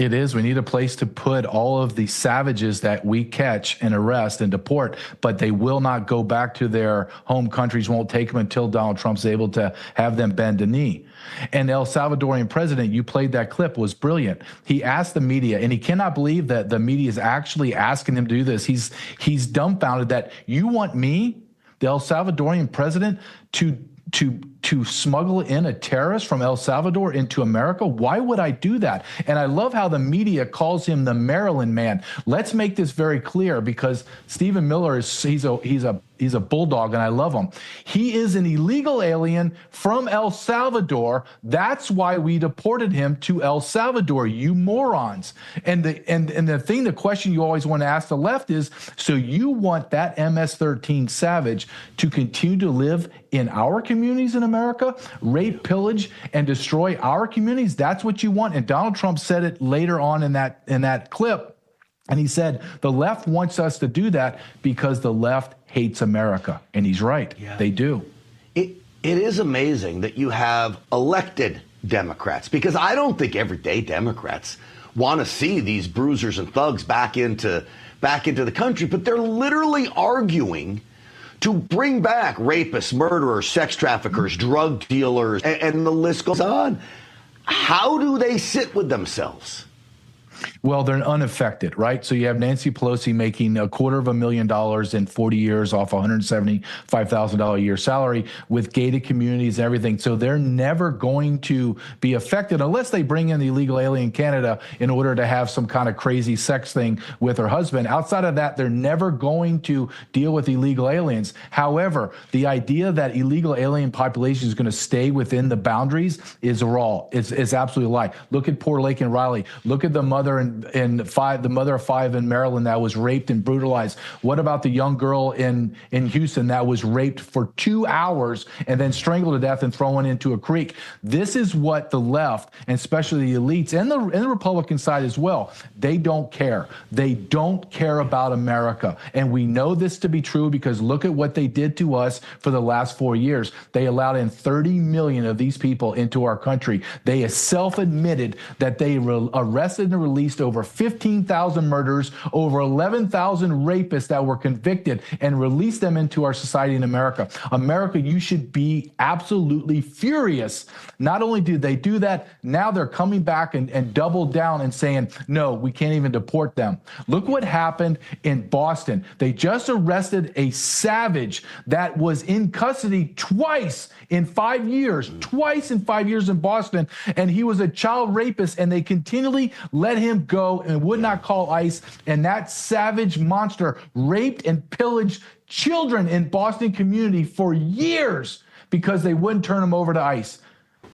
It is. We need a place to put all of the savages that we catch and arrest and deport, but they will not go back to their home countries, won't take them until Donald Trump's able to have them bend a knee. And El Salvadorian president, you played that clip, was brilliant. He asked the media, and he cannot believe that the media is actually asking him to do this. He's dumbfounded that you want me, the El Salvadorian president, to smuggle in a terrorist from El Salvador into America? Why would I do that? And I love how the media calls him the Maryland man. Let's make this very clear, because Stephen Miller he's a bulldog, and I love him. He is an illegal alien from El Salvador. That's why we deported him to El Salvador, you morons. And the question you always want to ask the left is, so you want that MS-13 savage to continue to live in our communities in America, rape, pillage, and destroy our communities? That's what you want? And Donald Trump said it later on in that clip. And he said, the left wants us to do that because the left hates America. And he's right. Yeah. They do. It is amazing that you have elected Democrats, because I don't think everyday Democrats want to see these bruisers and thugs back into the country, but they're literally arguing to bring back rapists, murderers, sex traffickers, drug dealers, and the list goes on. How do they sit with themselves? Well, they're unaffected, right? So you have Nancy Pelosi making $250,000 in 40 years off $175,000 a year salary with gated communities and everything. So they're never going to be affected unless they bring in the illegal alien Canada in order to have some kind of crazy sex thing with her husband. Outside of that, they're never going to deal with illegal aliens. However, the idea that illegal alien population is going to stay within the boundaries is raw. It's absolutely a lie. Look at poor Laken Riley. Look at the mother the mother of five in Maryland that was raped and brutalized. What about the young girl in Houston that was raped for 2 hours and then strangled to death and thrown into a creek? This is what the left, and especially the elites and the Republican side as well, they don't care. They don't care about America. And we know this to be true because look at what they did to us for the last 4 years. They allowed in 30 million of these people into our country. They self-admitted that they arrested and released over 15,000 murders, over 11,000 rapists that were convicted, and released them into our society in America. America, you should be absolutely furious. Not only did they do that, now they're coming back and double down and saying, no, we can't even deport them. Look what happened in Boston. They just arrested a savage that was in custody twice in 5 years, twice in 5 years in Boston, and he was a child rapist, and they continually let him go and would not call ICE. And that savage monster raped and pillaged children in Boston community for years because they wouldn't turn him over to ICE.